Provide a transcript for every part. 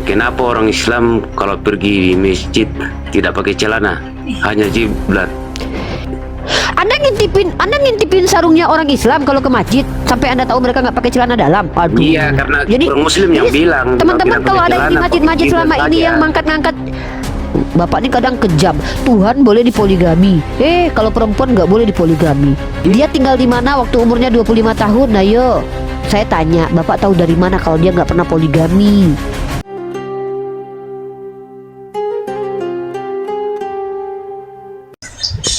Kenapa orang Islam kalau pergi di masjid tidak pakai celana, hanya jilbab? Anda ngintipin sarungnya orang Islam kalau ke masjid sampai Anda tahu mereka nggak pakai celana dalam. Aduh. Iya, karena Jadi orang Muslim yang bilang. teman-teman tidak kalau pakai ada di celana, masjid-masjid pakai selama jilbab ini saja. yang ngangkat-ngangkat, Bapak ini kadang kejam. Tuhan boleh dipoligami. Kalau perempuan nggak boleh dipoligami. Dia tinggal di mana waktu umurnya 25 tahun? Nah, yo, saya tanya, Bapak tahu dari mana kalau dia nggak pernah poligami?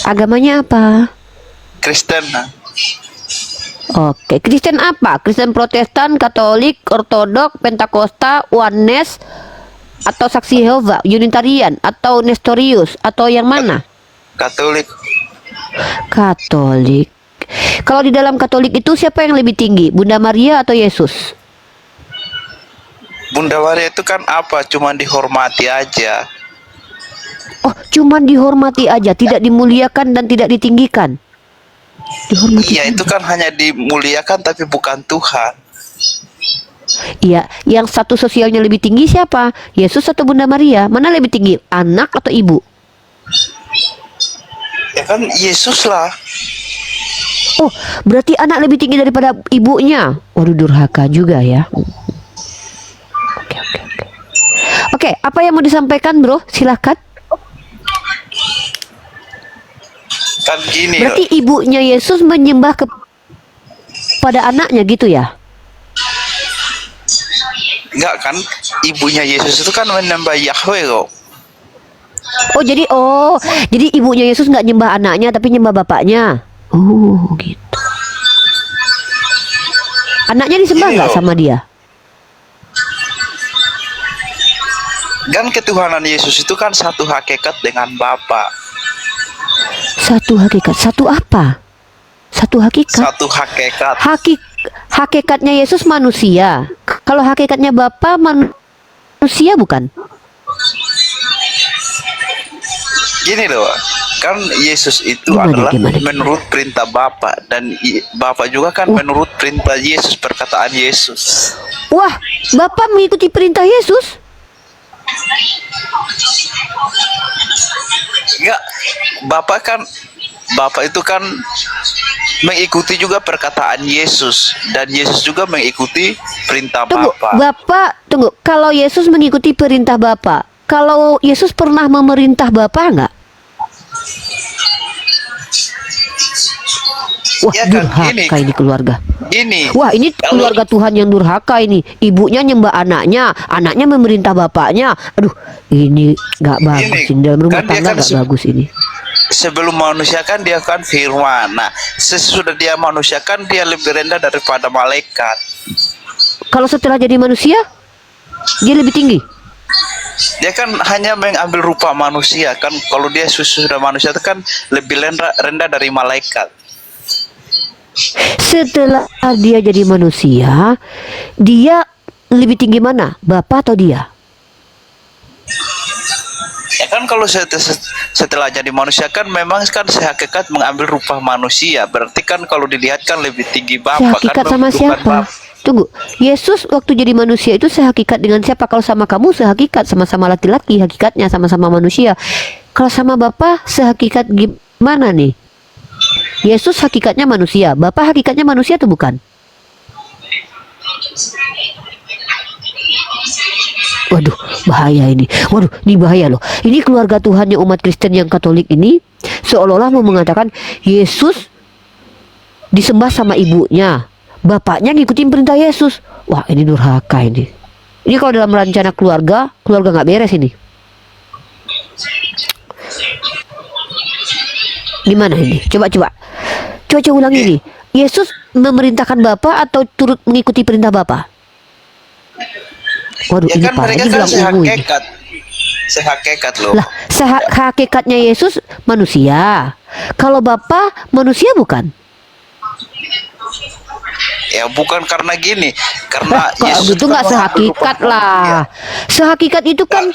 Agamanya apa? Kristen. Oke, Kristen apa? Kristen Protestan, Katolik, Ortodok, Pentakosta, Oneness, atau Saksi Yehova, Unitarian, atau Nestorius, atau yang mana? Katolik. Katolik. Kalau di dalam Katolik itu siapa yang lebih tinggi, Bunda Maria atau Yesus? Bunda Maria itu kan apa? Cuman dihormati aja. Oh, cuman dihormati aja, tidak dimuliakan dan tidak ditinggikan. Dihormati. Iya, itu kan hanya dimuliakan tapi bukan Tuhan. Iya, yang satu sosialnya lebih tinggi siapa? Yesus atau Bunda Maria? Mana lebih tinggi, anak atau ibu? Ya kan Yesus lah. Oh, berarti anak lebih tinggi daripada ibunya. Waduh, durhaka juga ya. Oke, apa yang mau disampaikan, bro? Silakan. Kan gini. Berarti ibunya Yesus menyembah kepada anaknya gitu ya? Enggak kan? Ibunya Yesus itu kan menyembah Yahweh kok. Jadi ibunya Yesus nggak nyembah anaknya tapi nyembah bapaknya. Oh, gitu. Anaknya disembah nggak sama dia? Kan ketuhanan Yesus itu kan satu hakikat dengan Bapa. Satu hakikat. Satu apa? Satu hakikat. Satu hakikat. Hakikatnya Yesus manusia. Kalau hakikatnya Bapa manusia bukan? Gini loh, kan Yesus itu Gimana? menurut perintah Bapa dan Bapa juga kan menurut perintah Yesus, perkataan Yesus. Wah, Bapak mengikuti perintah Yesus? Enggak, Bapak itu kan mengikuti juga perkataan Yesus dan Yesus juga mengikuti perintah Bapa. Tunggu. Kalau Yesus mengikuti perintah Bapak, kalau Yesus pernah memerintah Bapak enggak? Wah, Ya kan, durhaka ini keluarga. Gini. Wah, ini keluarga Tuhan yang durhaka ini. Ibunya nyembah anaknya, anaknya memerintah bapaknya. Aduh, ini nggak bagus. Ini dalam rumah kan dia tangga kan nggak bagus ini. Sebelum manusia kan dia kan firman. Nah, sesudah dia manusia kan dia lebih rendah daripada malaikat. Kalau setelah jadi manusia, dia lebih tinggi. Dia kan hanya mengambil rupa manusia kan. Kalau dia sudah manusia itu kan lebih rendah dari malaikat. Setelah dia jadi manusia, dia lebih tinggi mana? Bapak atau dia? Ya kan kalau setelah jadi manusia kan memang kan sehakikat mengambil rupa manusia. Berarti kan kalau dilihat kan lebih tinggi Bapa. Sehakikat kan, sama siapa? Tunggu, Yesus waktu jadi manusia itu sehakikat dengan siapa? Kalau sama kamu sehakikat, sama-sama laki-laki, hakikatnya sama-sama manusia. Kalau sama Bapak sehakikat gimana nih? Yesus hakikatnya manusia, Bapak hakikatnya manusia atau bukan? Waduh, bahaya ini. Waduh, ini bahaya loh. Ini keluarga Tuhan yang umat Kristen yang Katolik ini seolah-olah mau mengatakan Yesus disembah sama ibunya, bapaknya ngikutin perintah Yesus. Wah, ini durhaka ini. Ini kalau dalam rencana keluarga nggak beres ini. Gimana ini? Coba ulang ini. Yesus memerintahkan Bapa atau turut mengikuti perintah Bapa? Waduh, ya ini kan parah. mereka Ini kan bilang ungu ini. sehakikat loh. Lah, hakikatnya Yesus manusia. Kalau Bapa manusia bukan? Ya bukan karena gini, karena Kok gitu nggak sehakikat lah. Sehakikat itu kan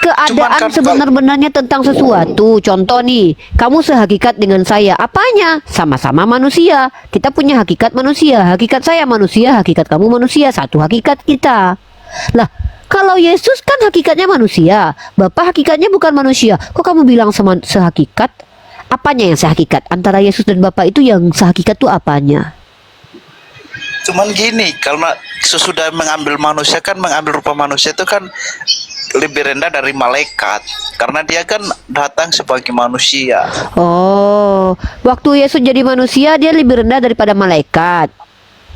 keadaan sebenar-benarnya tentang sesuatu. Contoh nih, kamu sehakikat dengan saya. Apanya? Sama-sama manusia. Kita punya hakikat manusia. Hakikat saya manusia, hakikat kamu manusia. Satu hakikat kita. Lah, kalau Yesus kan hakikatnya manusia, Bapa hakikatnya bukan manusia. Kok kamu bilang sama sehakikat? Apanya yang sehakikat? Antara Yesus dan Bapa itu yang sehakikat tuh apanya? Cuman gini, karena sesudah mengambil manusia kan, mengambil rupa manusia itu kan lebih rendah dari malaikat, karena dia kan datang sebagai manusia. Oh, waktu Yesus jadi manusia dia lebih rendah daripada malaikat.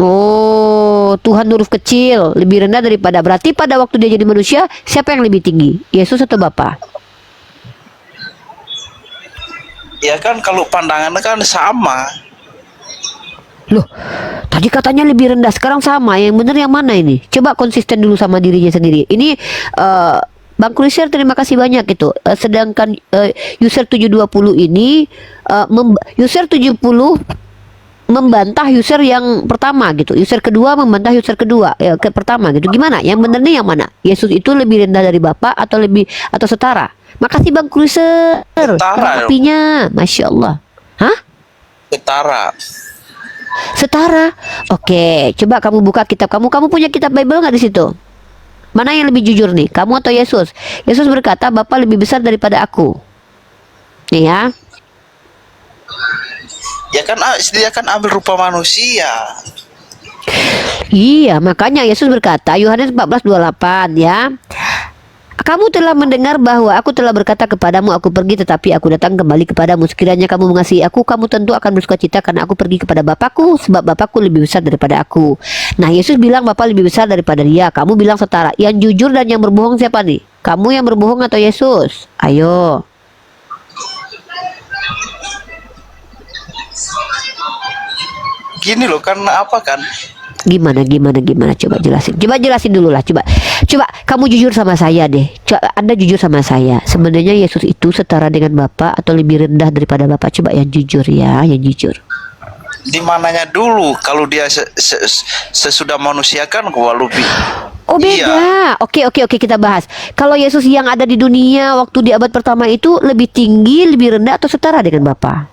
Oh, Tuhan huruf kecil lebih rendah daripada, berarti pada waktu dia jadi manusia siapa yang lebih tinggi? Yesus atau Bapa? Ya kan, kalau pandangannya kan sama. Loh, tadi katanya lebih rendah, sekarang sama. Yang benar yang mana ini? Coba konsisten dulu sama dirinya sendiri. Ini Bang Krisir terima kasih banyak itu. Sedangkan user 720 ini user 70 membantah user yang pertama gitu. User kedua membantah user kedua ke pertama gitu. Gimana? Yang benar nih yang mana? Yesus itu lebih rendah dari Bapa atau lebih atau setara? Makasih Bang Krisir. Setara. Apinya, Masya Allah. Hah? Setara. Setara. Oke, coba kamu buka kitab kamu. Kamu punya kitab Bible nggak di situ? Mana yang lebih jujur nih? Kamu atau Yesus? Yesus berkata, Bapa lebih besar daripada aku. Nih ya. Dia kan ambil rupa manusia. Iya, makanya Yesus berkata, Yohanes 14:28 ya. Kamu telah mendengar bahwa aku telah berkata kepadamu, aku pergi tetapi aku datang kembali kepadamu. Sekiranya kamu mengasihi aku, kamu tentu akan bersukacita karena aku pergi kepada Bapakku, sebab Bapakku lebih besar daripada aku. Nah, Yesus bilang Bapa lebih besar daripada dia. Kamu bilang setara. Yang jujur dan yang berbohong siapa nih? Kamu yang berbohong atau Yesus? Ayo. Gini loh, karena apa kan? Gimana coba jelasin dulu lah, coba kamu jujur sama saya deh. Anda jujur sama saya, sebenarnya Yesus itu setara dengan Bapa atau lebih rendah daripada Bapa? Coba yang jujur ya, yang jujur. Di mananya dulu, kalau dia sesudah manusia kan gua lebih. Oh beda. Iya. Oke, kita bahas. Kalau Yesus yang ada di dunia waktu di abad pertama itu lebih tinggi, lebih rendah atau setara dengan Bapa?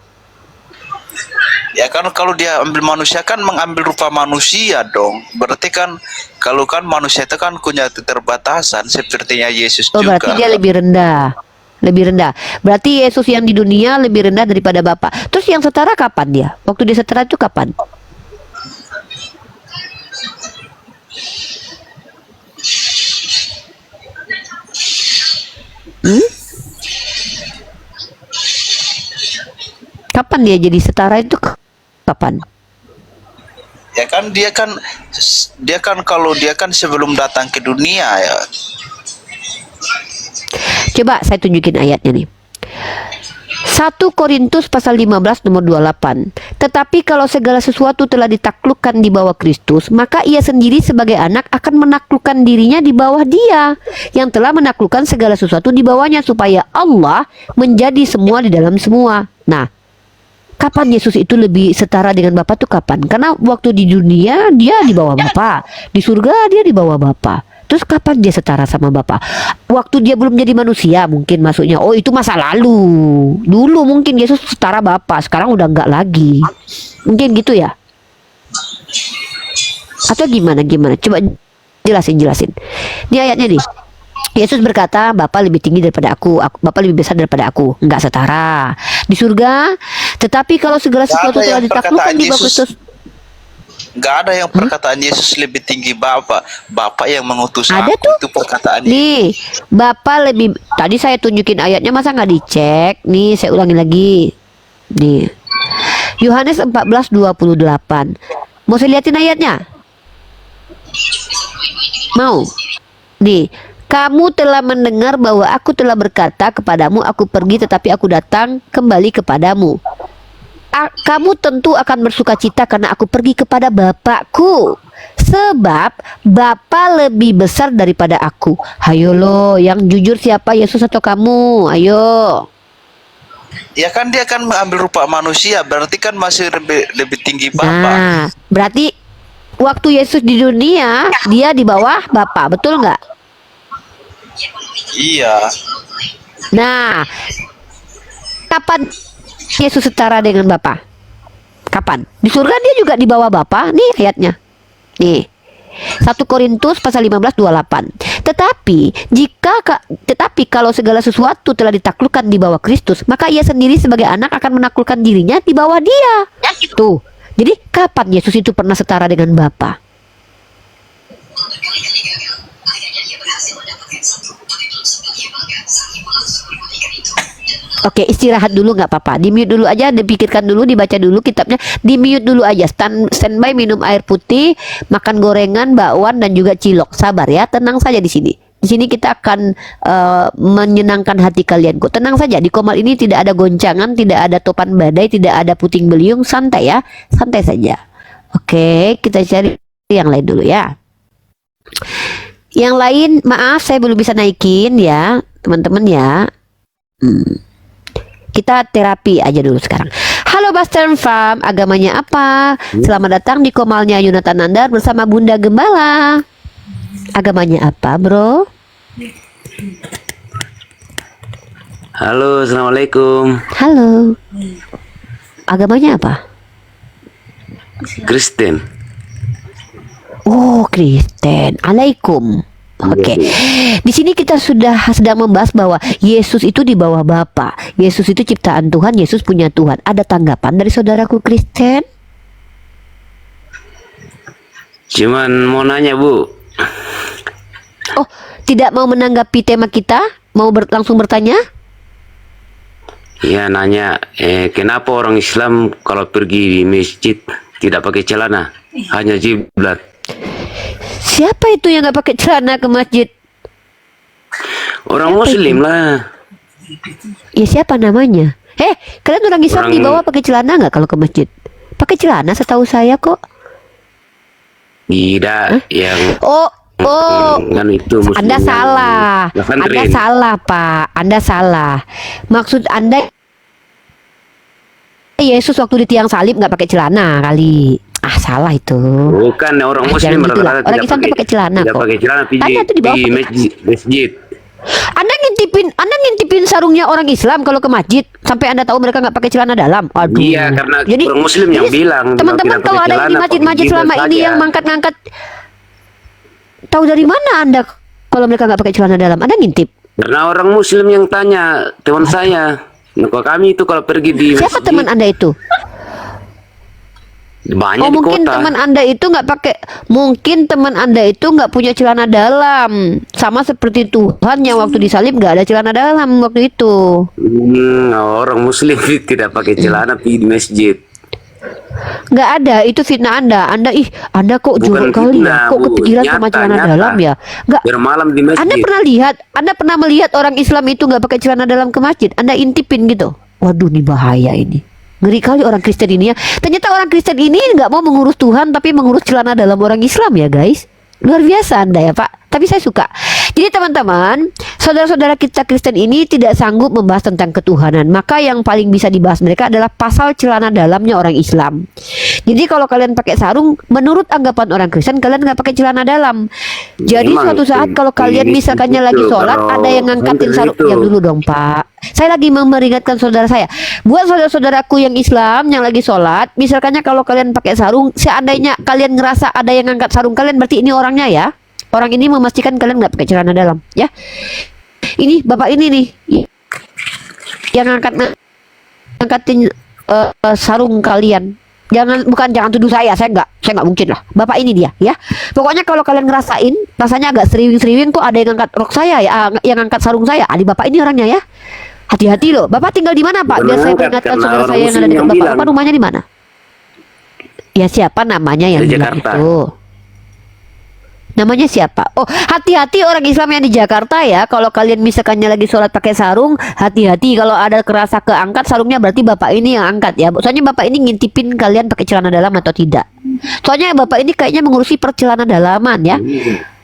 Ya kan, kalau dia ambil manusia kan mengambil rupa manusia dong. Berarti kan kalau kan manusia itu kan punya keterbatasan sepertinya Yesus Oh, juga. berarti dia lebih rendah. Lebih rendah. Berarti Yesus yang di dunia lebih rendah daripada Bapa. Terus yang setara kapan dia? Waktu dia setara itu kapan? Kapan dia jadi setara itu kapan? Ya kan dia kan kalau dia kan sebelum datang ke dunia ya. Coba saya tunjukin ayatnya nih. 1 Korintus pasal 15 nomor 28. Tetapi kalau segala sesuatu telah ditaklukkan di bawah Kristus, maka ia sendiri sebagai anak akan menaklukkan dirinya di bawah dia yang telah menaklukkan segala sesuatu di bawahnya, supaya Allah menjadi semua di dalam semua. Nah, kapan Yesus itu lebih setara dengan Bapa tuh kapan? Karena waktu di dunia dia di bawah Bapa, di surga dia di bawah Bapa. Terus kapan dia setara sama Bapa? Waktu dia belum jadi manusia mungkin maksudnya. Oh, itu masa lalu. Dulu mungkin Yesus setara Bapa, sekarang udah enggak lagi. Mungkin gitu ya? Atau gimana? Coba jelasin. Ini ayatnya nih. Yesus berkata, Bapa lebih tinggi daripada aku, Bapa lebih besar daripada aku. Enggak setara. Di surga, tetapi kalau segala sesuatu telah ditaklukkan di bawah Kristus. Nggak ada yang perkataan Yesus lebih tinggi Bapa. Bapa yang mengutus Ada aku, tuh. itu perkataan. Nih, Bapa lebih. Tadi saya tunjukin ayatnya, masa nggak dicek? Nih, saya ulangi lagi. Nih, Yohanes 14:28. Mau saya liatin ayatnya? Mau? Nih, kamu telah mendengar bahwa aku telah berkata kepadamu, aku pergi tetapi aku datang kembali kepadamu. Kamu tentu akan bersukacita karena aku pergi kepada Bapakku, sebab Bapa lebih besar daripada aku. Ayo lo, yang jujur siapa, Yesus atau kamu? Ayo. Ya kan dia kan mengambil rupa manusia, berarti kan masih lebih tinggi Bapa. Nah, berarti waktu Yesus di dunia dia di bawah Bapa, betul nggak? Iya. Nah, kapan Yesus setara dengan Bapa? Kapan? Di surga dia juga di bawah Bapa. Nih ayatnya. Nih. 1 Korintus pasal 15:28. Tetapi kalau segala sesuatu telah ditaklukkan di bawah Kristus, maka ia sendiri sebagai anak akan menaklukkan dirinya di bawah dia. Tuh. Jadi kapan Yesus itu pernah setara dengan Bapa? Oke, istirahat dulu nggak apa-apa. Di mute dulu aja, dipikirkan dulu, dibaca dulu kitabnya. Di mute dulu aja. Standby minum air putih, makan gorengan, bakwan dan juga cilok. Sabar ya, tenang saja di sini. Di sini kita akan menyenangkan hati kalian kok. Tenang saja, di Komal ini tidak ada goncangan, tidak ada topan badai, tidak ada puting beliung. Santai ya, santai saja. Oke, kita cari yang lain dulu ya. Yang lain, maaf saya belum bisa naikin ya, teman-teman ya. Kita terapi aja dulu sekarang. Halo Western Farm, agamanya apa? Selamat datang di Komalnya Yonatan Nandar bersama Bunda Gembala. Agamanya apa, bro? Halo, assalamualaikum. Halo. Agamanya apa? Kristen. Oh, Kristen. Alaikum. Oke. Di sini kita sedang membahas bahwa Yesus itu di bawah Bapa. Yesus itu ciptaan Tuhan, Yesus punya Tuhan. Ada tanggapan dari saudaraku Kristen? Cuman mau nanya, Bu. Oh, tidak mau menanggapi tema kita? Mau langsung bertanya? Ya, nanya, kenapa orang Islam kalau pergi di masjid tidak pakai celana, hanya jilbab? Siapa itu yang nggak pakai celana ke masjid? Orang Siapa Muslim itu? lah. Ya siapa namanya? Kalian orang Islam Orang- dibawa pakai celana nggak kalau ke masjid? Pakai celana setahu saya kok. Tidak, yang Oh, kan itu Muslim Anda yang salah. pesantren. Anda salah, Pak. Anda salah. Maksud Anda Yesus waktu di tiang salib nggak pakai celana kali. Salah itu. Bukan orang Muslim jangan gitulah. rata-rata Orang Islam tuh pakai celana tidak kok. pakai celana Tanya tuh di bawah di masjid. Anda ngintipin sarungnya orang Islam kalau ke masjid sampai Anda tahu mereka nggak pakai celana dalam. Aduh. Iya, karena orang Muslim yang bilang teman-teman tidak kalau pakai ada yang di celana, masjid-masjid pakai selama jilbab ini saja. yang mangkat-ngangkat, tahu dari mana Anda kalau mereka nggak pakai celana dalam? Anda ngintip. Karena orang Muslim yang tanya teman saya, nah, kalau kami itu kalau pergi di Siapa masjid, teman Anda itu? banyak Oh, di mungkin kota. teman Anda itu nggak pakai, mungkin teman Anda itu nggak punya celana dalam, sama seperti Tuhan yang waktu disalib nggak ada celana dalam waktu itu. Orang Muslim tidak pakai celana pergi di masjid. Nggak ada, itu fitnah Anda. Anda kok jorok kali ya? fitnah, Kok Bu. kepikiran sama Nyata, celana nyata. dalam ya? Nggak. Bermalam di masjid. Anda pernah melihat orang Islam itu nggak pakai celana dalam ke masjid? Anda intipin gitu? Waduh, nih bahaya ini. Ngeri kali orang Kristen ini ya. Ternyata orang Kristen ini nggak mau mengurus Tuhan, tapi mengurus celana dalam orang Islam ya guys. Luar biasa Anda ya Pak. Tapi saya suka. Jadi teman-teman, saudara-saudara kita Kristen ini tidak sanggup membahas tentang ketuhanan. Maka yang paling bisa dibahas mereka adalah pasal celana dalamnya orang Islam. Jadi kalau kalian pakai sarung, menurut anggapan orang Kristen kalian nggak pakai celana dalam. Jadi Memang suatu saat kalau kalian ini misalkannya itu, lagi sholat, kalau ada yang ngangkatin santri sarung. itu. Diam dulu dong Pak. Saya lagi memperingatkan saudara saya. Buat saudara-saudaraku yang Islam yang lagi sholat, misalkannya kalau kalian pakai sarung, seandainya kalian ngerasa ada yang ngangkat sarung kalian, berarti ini orangnya ya. Orang ini memastikan kalian nggak pakai celana dalam, ya. Ini bapak ini nih, yang ngangkatin sarung kalian. Jangan tuduh saya nggak mungkin lah. Bapak ini dia, ya. Pokoknya kalau kalian ngerasain rasanya agak seriwing-seriwing kok ada yang ngangkat rok saya ya, yang ngangkat sarung saya. Di bapak ini orangnya ya. Hati-hati loh. Bapak tinggal di mana Pak? Biar saya peringatkan Karena saudara orang saya yang ada Muslim dekat yang bapak. bilang. Bapak rumahnya di mana? Ya siapa namanya yang Di bilang Jakarta. itu? Namanya siapa? Oh, hati-hati orang Islam yang di Jakarta ya. Kalau kalian misalkannya lagi sholat pakai sarung, hati-hati kalau ada kerasa keangkat sarungnya, berarti bapak ini yang angkat ya. Soalnya bapak ini ngintipin kalian pakai celana dalam atau tidak. Soalnya bapak ini kayaknya mengurusi percelana dalaman ya.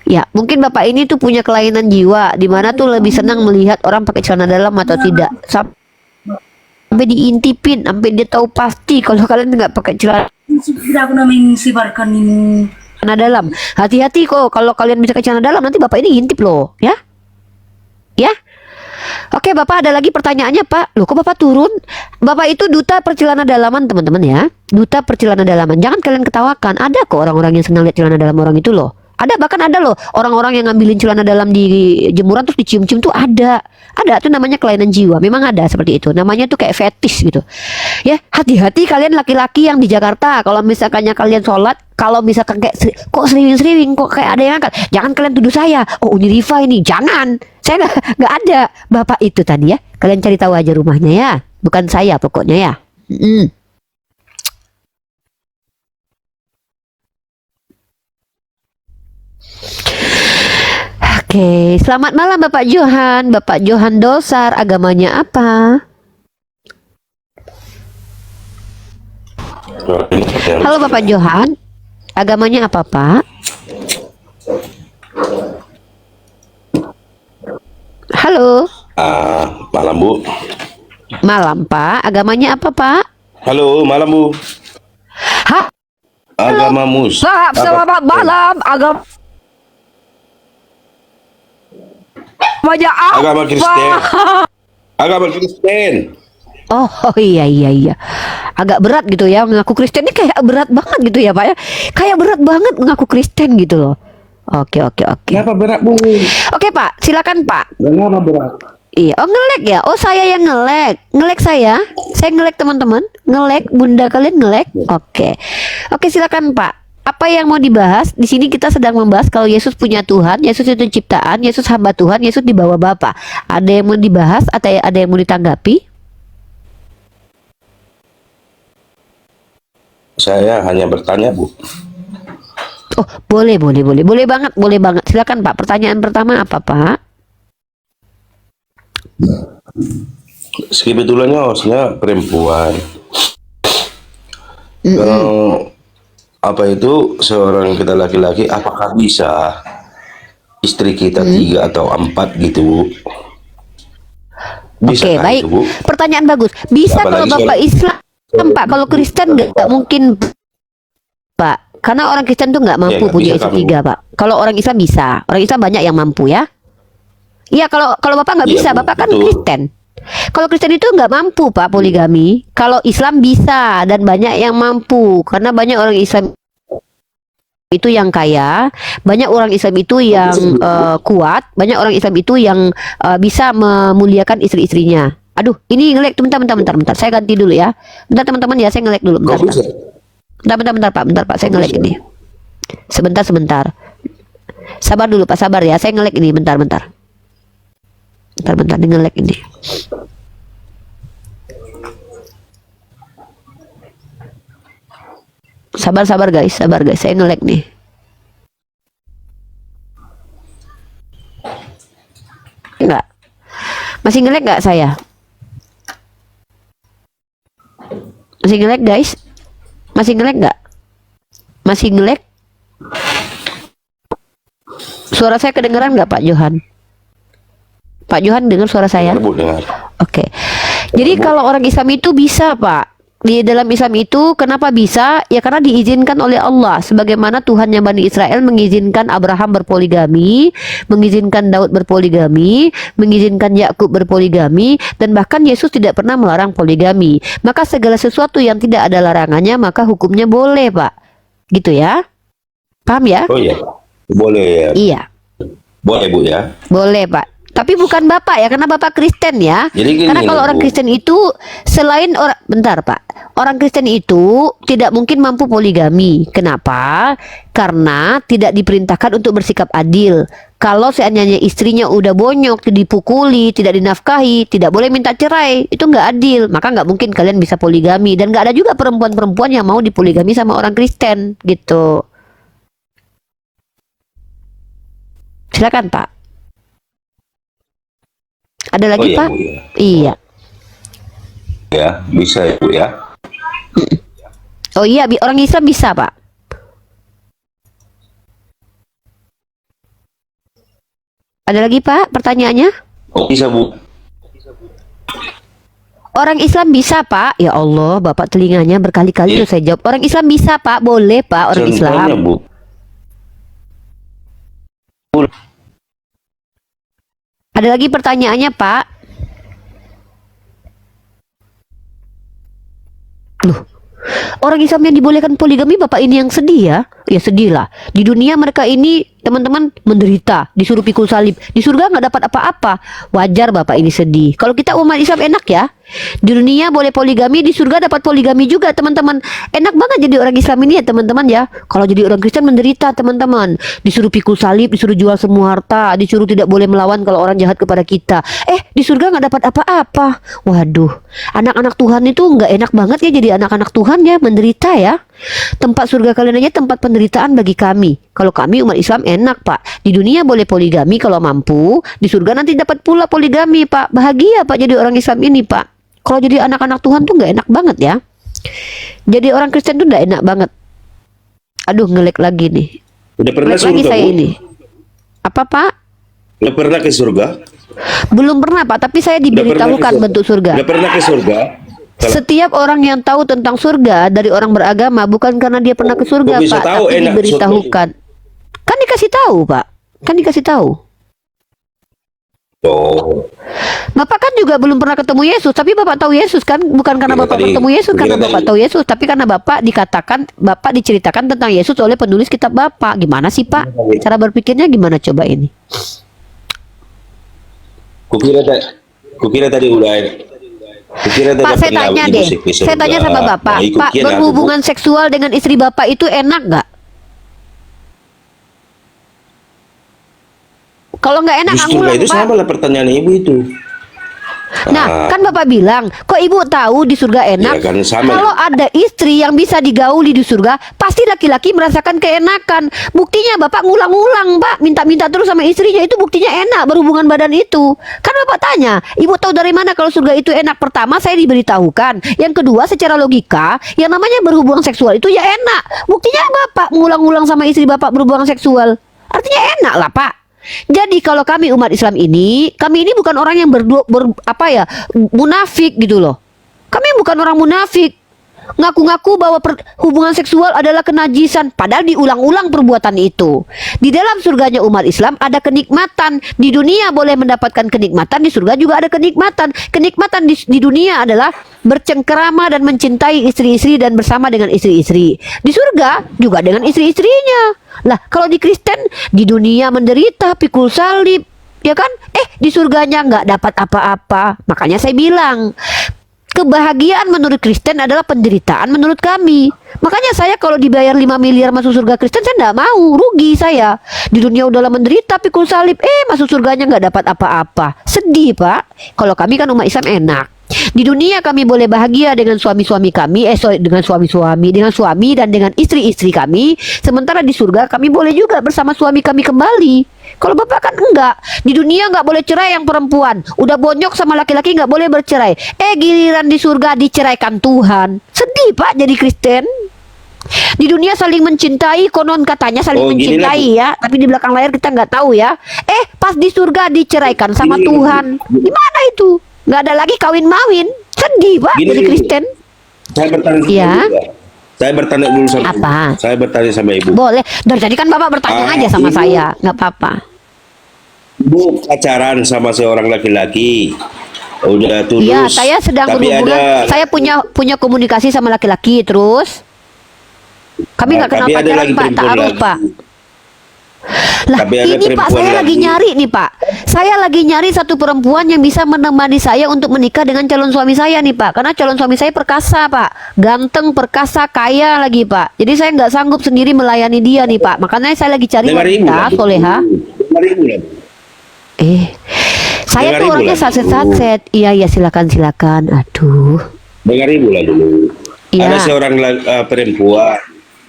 Ya, mungkin bapak ini tuh punya kelainan jiwa, di mana tuh lebih senang melihat orang pakai celana dalam atau tidak. Sampai diintipin, sampai dia tahu pasti kalau kalian nggak pakai celana Tidak aku namanya menyebarkan ini. dalam. Hati-hati kok kalau kalian bisa ke celana dalam, nanti bapak ini ngintip loh, ya. Ya. Oke, bapak ada lagi pertanyaannya Pak. Loh, kok bapak turun? Bapak itu duta percelana dalaman teman-teman ya. Duta percelana dalaman. Jangan kalian ketawakan. Ada kok orang-orang yang senang lihat celana dalam orang itu loh. Ada, bahkan ada loh orang-orang yang ngambilin celana dalam di jemuran terus dicium-cium tuh ada. Ada tuh namanya kelainan jiwa. Memang ada seperti itu. Namanya tuh kayak fetish gitu. Ya, hati-hati kalian laki-laki yang di Jakarta. Kalau misalkannya kalian sholat, kalau misalkan kayak kok sering-sering kok kayak ada yang angkat, jangan kalian tuduh saya. Oh, Uni Riva ini, jangan. Saya nggak ada. Bapak itu tadi ya. Kalian cari tahu aja rumahnya ya. Bukan saya pokoknya ya. Oke, selamat malam Bapak Johan. Bapak Johan Dosar, agamanya apa? Halo Bapak Johan, agamanya apa Pak? Halo, Malam Bu. malam Pak, agamanya apa Pak? Halo, malam Bu. Hah? Agama Pak, selamat malam, agamanya apa? Agama Kristen. Agama Kristen. Oh, iya iya iya. Agak berat gitu ya mengaku Kristen ini, kayak berat banget gitu ya Pak ya. Kayak berat banget mengaku Kristen gitu loh. Oke oke oke. Kenapa berat Bu? Oke Pak, silakan Pak. Kenapa berat? Iya, oh ngelek ya. Oh saya yang ngelek. Ngelek saya. Saya ngelek teman-teman. Ngelek, bunda kalian ngelek. Oke. Oke, silakan Pak. Apa yang mau dibahas? Di sini kita sedang membahas kalau Yesus punya Tuhan, Yesus itu ciptaan, Yesus hamba Tuhan, Yesus di bawah Bapa. Ada yang mau dibahas atau ada yang mau ditanggapi? Saya hanya bertanya Bu. Oh, boleh, boleh, boleh. Boleh banget, boleh banget. Silakan Pak. Pertanyaan pertama apa, Pak? Sebetulnya hostnya perempuan. Apa itu seorang kita laki-laki, apakah bisa istri kita 3 atau 4 gitu Bu? Bisa Oke, kan baik. itu, Bu? Pertanyaan bagus. Bisa kalau Apalagi Bapak Islam, Pak. Kalau Kristen nggak mungkin, Pak. Karena orang Kristen tuh nggak mampu nggak punya bisa istri kamu. 3, Pak. Kalau orang Islam bisa. Orang Islam banyak yang mampu ya. Iya, kalau Bapak nggak Iya, bisa, Bu, Bapak kan betul. Kristen. Kalau Kristen itu nggak mampu, Pak, poligami. Kalau Islam bisa dan banyak yang mampu. Karena banyak orang Islam itu yang kaya, banyak orang Islam itu yang kuat, banyak orang Islam itu yang bisa memuliakan istri-istrinya. Aduh, ini ngelek, bentar. Saya ganti dulu ya. Bentar teman-teman ya, saya ngelek dulu. Kok bisa? Bentar Pak, saya ngelek ini. Sebentar. Sabar dulu Pak, sabar ya. Saya ngelek ini, bentar. Bentar, ini ngelek ini. Sabar guys, saya ngelek nih. Enggak. Masih ngelek nggak saya? Masih ngelek guys? Masih ngelek nggak? Masih ngelek? Suara saya kedengeran nggak Pak Johan? Pak Johan dengar suara saya? Dengar, Bu, dengar. Oke. Jadi kalau orang Islam itu bisa, Pak. Di dalam Islam itu kenapa bisa? Ya karena diizinkan oleh Allah. Sebagaimana Tuhannya Bani Israel mengizinkan Abraham berpoligami, mengizinkan Daud berpoligami, mengizinkan Yakub berpoligami, dan bahkan Yesus tidak pernah melarang poligami. Maka segala sesuatu yang tidak ada larangannya, maka hukumnya boleh, Pak. Gitu ya? Paham ya? Oh iya. Boleh ya. Iya. Boleh Bu ya. Boleh Pak. Tapi bukan Bapak ya, karena Bapak Kristen ya. Jadi gini, Karena kalau orang Bu. Kristen itu selain orang, bentar Pak, orang Kristen itu tidak mungkin mampu poligami. Kenapa? Karena tidak diperintahkan untuk bersikap adil. Kalau seandainya istrinya udah bonyok, dipukuli, tidak dinafkahi, tidak boleh minta cerai, itu nggak adil. Maka nggak mungkin kalian bisa poligami. Dan nggak ada juga perempuan-perempuan yang mau dipoligami sama orang Kristen gitu. Silakan Pak. Ada lagi iya, Pak? Bu, ya. Iya. Ya, bisa ya Bu ya. Oh iya, orang Islam bisa Pak. Ada lagi Pak pertanyaannya? Oh, bisa Bu. Orang Islam bisa Pak. Ya Allah, Bapak telinganya berkali-kali Iya. tuh saya jawab. Orang Islam bisa Pak, boleh Pak orang Contohnya, Islam. Bu. Ada lagi pertanyaannya Pak? Loh, orang Islam yang dibolehkan poligami Bapak ini yang sedih ya? Ya sedih lah. Di dunia mereka ini teman-teman menderita, disuruh pikul salib, di surga nggak dapat apa-apa. Wajar Bapak ini sedih. Kalau kita umat Islam enak ya. Di dunia boleh poligami, di surga dapat poligami juga teman-teman. Enak banget jadi orang Islam ini ya teman-teman ya. Kalau jadi orang Kristen menderita teman-teman. Disuruh pikul salib, disuruh jual semua harta, disuruh tidak boleh melawan kalau orang jahat kepada kita. Di surga nggak dapat apa-apa. Waduh, anak-anak Tuhan itu nggak enak banget ya jadi anak-anak Tuhan ya, menderita ya. Tempat surga kalian aja tempat penderitaan bagi kami. Kalau kami umat Islam enak Pak. Di dunia boleh poligami kalau mampu. Di surga nanti dapat pula poligami Pak. Bahagia Pak jadi orang Islam ini Pak. Kalau jadi anak-anak Tuhan tuh nggak enak banget ya. Jadi orang Kristen tuh nggak enak banget. Aduh ngelek lagi nih. Udah pernah Ngelek lagi surga, saya Bu? ini. Apa Pak? Udah pernah ke surga? Belum pernah Pak. Tapi saya diberitahukan bentuk surga. Udah pernah ke surga? Setiap orang yang tahu tentang surga dari orang beragama bukan karena dia pernah ke surga Kok bisa Pak, tahu tapi enak diberitahukan. Kan dikasih tahu Pak, kan dikasih tahu. Oh. Bapak kan juga belum pernah ketemu Yesus, tapi Bapak tahu Yesus kan bukan karena Kira Bapak tadi- bertemu Yesus, karena kira Bapak tadi- tahu Yesus, tapi karena Bapak diceritakan tentang Yesus oleh penulis kitab Bapak. Gimana sih Pak? Cara berpikirnya gimana coba ini? Kukira tadi udah. Kukira tadi Pak, saya pernah tanya ibu deh. ke surga. Saya tanya sama Bapak, Nah, ikut Pak, kira aku, Bu. berhubungan seksual dengan istri Bapak itu enak nggak? Kalau nggak enak, Justru ngulang itu Pak. sama lah pertanyaan ibu itu. Nah, kan Bapak bilang, kok Ibu tahu di surga enak? Ya, kan sama. Kalau ada istri yang bisa digauli di surga, pasti laki-laki merasakan keenakan. Buktinya Bapak ngulang-ngulang, Pak, minta-minta terus sama istrinya, itu buktinya enak berhubungan badan itu. Kan Bapak tanya, Ibu tahu dari mana kalau surga itu enak? Pertama, saya diberitahukan. Yang kedua, secara logika, yang namanya berhubungan seksual itu ya enak. Buktinya Bapak ngulang-ngulang sama istri Bapak berhubungan seksual. Artinya enak lah, Pak. Jadi kalau kami umat Islam ini, kami ini bukan orang yang munafik gitu loh. Kami bukan orang munafik. Ngaku-ngaku bahwa hubungan seksual adalah kenajisan, padahal diulang-ulang perbuatan itu. Di dalam surganya umat Islam ada kenikmatan. Di dunia boleh mendapatkan kenikmatan, di surga juga ada kenikmatan. Kenikmatan di dunia adalah bercengkerama dan mencintai istri-istri dan bersama dengan istri-istri. Di surga juga dengan istri-istrinya. Lah, kalau di Kristen di dunia menderita, pikul salib, ya kan? Di surganya nggak dapat apa-apa. Makanya saya bilang, kebahagiaan menurut Kristen adalah penderitaan menurut kami. Makanya saya kalau dibayar 5 miliar masuk surga Kristen, saya nggak mau, rugi saya. Di dunia udahlah menderita, pikul salib, masuk surganya nggak dapat apa-apa. Sedih Pak. Kalau kami kan umat Islam enak. Di dunia kami boleh bahagia dengan suami-suami kami, dengan suami dan dengan istri-istri kami. Sementara di surga kami boleh juga bersama suami kami kembali. Kalau Bapak kan enggak. Di dunia enggak boleh cerai yang perempuan. Udah bonyok sama laki-laki enggak boleh bercerai. Giliran di surga diceraikan Tuhan. Sedih Pak jadi Kristen. Di dunia saling mencintai, konon katanya saling gini mencintai lagi. ya, tapi di belakang layar kita nggak tahu ya. Pas di surga diceraikan sama Gini, Tuhan. Gimana itu? Nggak ada lagi kawin-mawin. Sedih Pak Gini, jadi gini. Kristen. Saya bertanya sama Iya. ibu, Pak. Saya bertanya dulu sama Apa? ibu. Saya bertanya sama ibu. Boleh. Dari tadi kan Bapak bertanya aja sama Ibu. saya, nggak apa-apa. Ibu pacaran sama seorang laki-laki. Udah tulus. Iya, saya sedang tapi berhubungan. Saya punya komunikasi sama laki-laki terus. Kami nggak kenal Tapi ada pacaran lagi Pak, perempuan taaruf lagi. Pak. Lah Tapi ada ini Pak, perempuan saya lagi lagi. nyari nih Pak. Saya lagi nyari satu perempuan yang bisa menemani saya untuk menikah dengan calon suami saya nih Pak. Karena calon suami saya perkasa Pak, ganteng, perkasa, kaya lagi Pak. Jadi saya nggak sanggup sendiri melayani dia nih Pak. Makanya saya lagi cari Dengar ibu wanita lah, Bu. soleha. Dengar ibu lah, Bu. Saya Dengar tuh ibu orangnya lah, Bu. satset-satset. Iya silakan. Aduh. Dengar ibu lah dulu. Iya. Ada seorang perempuan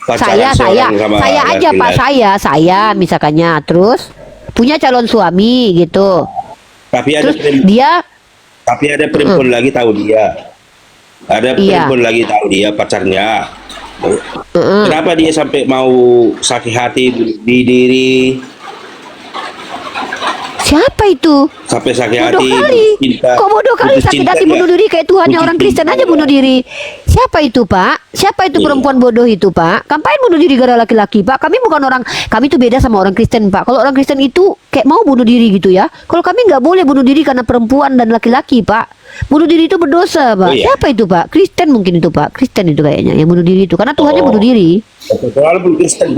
pacaran saya seorang sama aja Pak, laki-laki. saya misalkannya terus punya calon suami gitu. Tapi ada Terus dia perempuan lagi tahu dia. Ada Iya. perempuan lagi tahu dia pacarnya. Kenapa dia sampai mau sakit hati di diri, siapa itu? sampai sakit Bodoh hati, kali. cinta, Kok bodoh kali putus sakit cinta hati dia. bunuh diri kayak Tuhannya Putus orang Kristen cinta aja dia. bunuh diri. Siapa itu Pak? Siapa itu Iya. perempuan bodoh itu Pak? Ngapain bunuh diri gara laki-laki Pak? Kami bukan orang, kami tuh beda sama orang Kristen Pak. Kalau orang Kristen itu kayak mau bunuh diri gitu ya. Kalau kami nggak boleh bunuh diri karena perempuan dan laki-laki Pak. Bunuh diri itu berdosa Pak. Oh, iya. Siapa itu Pak? Kristen mungkin itu Pak. Kristen itu kayaknya yang bunuh diri itu. Karena Tuhannya Oh. bunuh diri.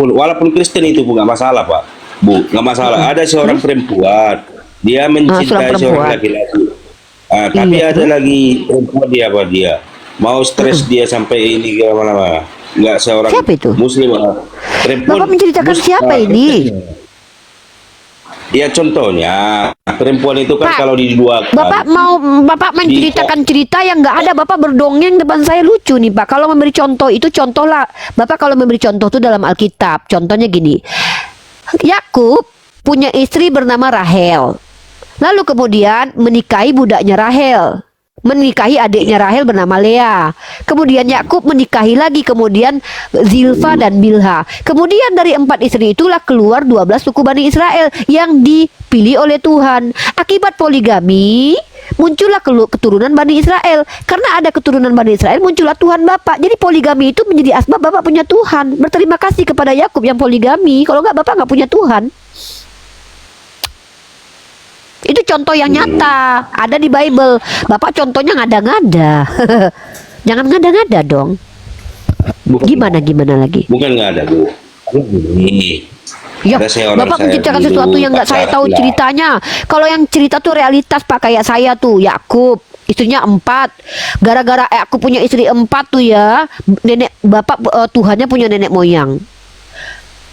Walaupun Kristen itu pun nggak masalah, Pak. Bu, nggak masalah. Ada seorang perempuan, dia mencintai seorang seorang perempuan. laki-laki. Tapi Iya, ada lagi perempuan dia mau stres dia sampai ini ke mana-mana. Nggak seorang Siapa itu? Muslim. Perempuan. Bapak menceritakan siapa ini? Ya contohnya perempuan itu kan Pak, kalau diduakan. Bapak menceritakan cerita yang nggak ada, Bapak berdongeng depan saya, lucu nih Pak. Kalau memberi contoh itu contohlah, Bapak kalau memberi contoh itu dalam Alkitab. Contohnya gini, Yakub punya istri bernama Rahel, lalu kemudian menikahi budaknya Rahel, menikahi adiknya Rahel bernama Lea. Kemudian Yakub menikahi lagi, kemudian Zilfa dan Bilha. Kemudian dari 4 istri itulah keluar 12 suku Bani Israel yang dipilih oleh Tuhan. Akibat poligami muncullah keturunan Bani Israel. Karena ada keturunan Bani Israel, muncullah Tuhan Bapak. Jadi poligami itu menjadi asbab Bapak punya Tuhan. Berterima kasih kepada Yakub yang poligami. Kalau nggak, Bapak nggak punya Tuhan. Itu contoh yang nyata, ada di Bible. Bapak contohnya ngada-ngada. Jangan ngada-ngada dong. Gimana lagi? Bukan nggak ada, Bu. Ini. Ya, Ada seorang Bapak saya menceritakan dulu sesuatu yang nggak saya tahu pacaran. ceritanya. Kalau yang cerita tuh realitas Pak, kayak saya tuh Yakub, istrinya 4. Gara-gara aku punya istri 4 tuh ya, nenek Bapak Tuhannya punya nenek moyang.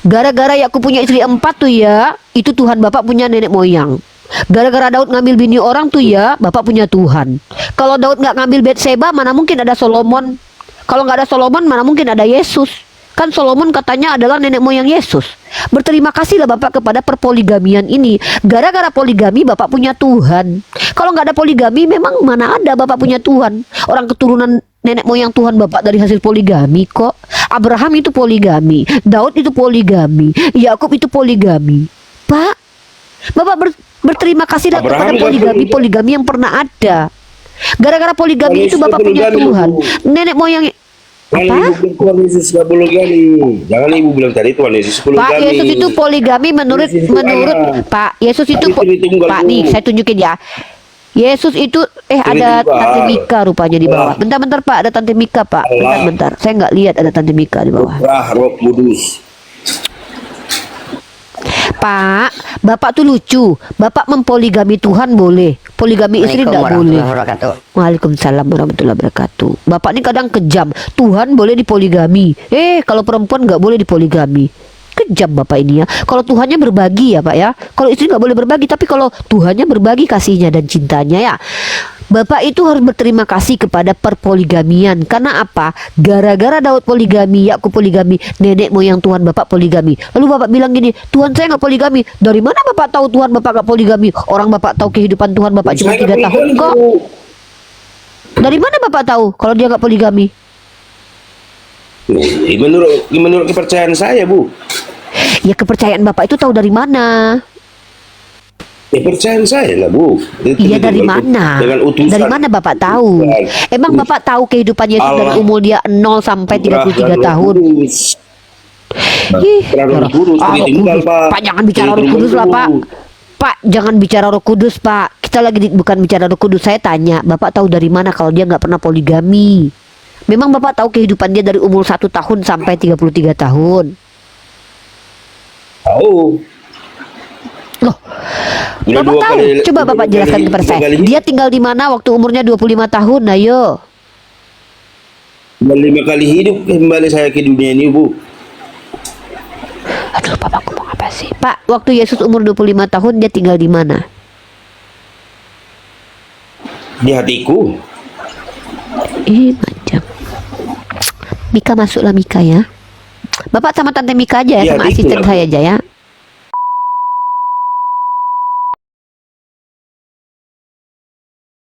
Gara-gara aku punya istri 4 tuh ya, itu Tuhan Bapak punya nenek moyang. Gara-gara Daud ngambil bini orang tuh ya, Bapak punya Tuhan. Kalau Daud nggak ngambil Batseba, mana mungkin ada Solomon. Kalau nggak ada Solomon, mana mungkin ada Yesus. Kan Solomon katanya adalah nenek moyang Yesus. Berterima kasihlah Bapak kepada perpoligamian ini. Gara-gara poligami Bapak punya Tuhan. Kalau nggak ada poligami, memang mana ada Bapak punya Tuhan. Orang keturunan nenek moyang Tuhan Bapak dari hasil poligami kok. Abraham itu poligami, Daud itu poligami, Yakub itu poligami. Pak, Bapak berterima kasihlah kepada Abraham poligami yang pernah ada. Gara-gara poligami itu Bapak punya Tuhan. Nenek moyang apa? Tuhan Yesus nggak poligami. Jangan ibu bilang tadi Tuhan Yesus poligami. Pak, Yesus itu poligami menurut Pak Yesus itu Pak nih saya tunjukin ya. Yesus itu ada Tante Mika rupanya di bawah. Bentar Pak, ada Tante Mika Pak. Bentar. Saya nggak lihat ada Tante Mika di bawah. Roh Kudus. Pak, Bapak tuh lucu. Bapak mempoligami Tuhan boleh, poligami istri tidak boleh. Waalaikumsalam warahmatullahi wabarakatuh. Bapak ini kadang kejam. Tuhan boleh dipoligami. Kalau perempuan nggak boleh dipoligami. Kejam Bapak ini ya. Kalau Tuhannya berbagi ya Pak ya. Kalau istri nggak boleh berbagi, tapi kalau Tuhannya berbagi kasihnya dan cintanya ya. Bapak itu harus berterima kasih kepada perpoligamian. Karena apa? Gara-gara Daud poligami, Yakub poligami, nenek moyang Tuhan Bapak poligami. Lalu Bapak bilang gini, Tuhan saya nggak poligami. Dari mana Bapak tahu Tuhan Bapak nggak poligami? Orang Bapak tahu kehidupan Tuhan Bapak cuma 3 tahun kok. Dari mana Bapak tahu kalau dia nggak poligami? Menurut kepercayaan saya, Bu. Ya kepercayaan Bapak itu tahu dari mana? Kepercayaan saya lah, Bu. Iya, dari mana? Dengan utusan. Dari mana Bapak tahu? Emang Bapak tahu kehidupan Yesus dari umur dia 0 sampai 33 tahun? Ih, Roh Kudus. Pak, jangan bicara Roh Kudus lah Pak. Pak, jangan bicara Roh Kudus Pak. Kita lagi bukan bicara Roh Kudus. Saya tanya, Bapak tahu dari mana kalau dia nggak pernah poligami? Memang Bapak tahu kehidupan dia dari umur 1 tahun sampai 33 tahun? Tahu. Loh, Bapak tahu? Coba Bapak jelaskan kepada saya. Dia tinggal di mana waktu umurnya 25 tahun? Ayo. 5 kali hidup kembali saya ke dunia ini, Bu. Aduh, Bapak ngomong apa sih? Pak, waktu Yesus umur 25 tahun dia tinggal di mana? Di hatiku. Macam. Mika masuklah Mika ya. Bapak sama Tante Mika aja ya, sama asisten saya aja ya.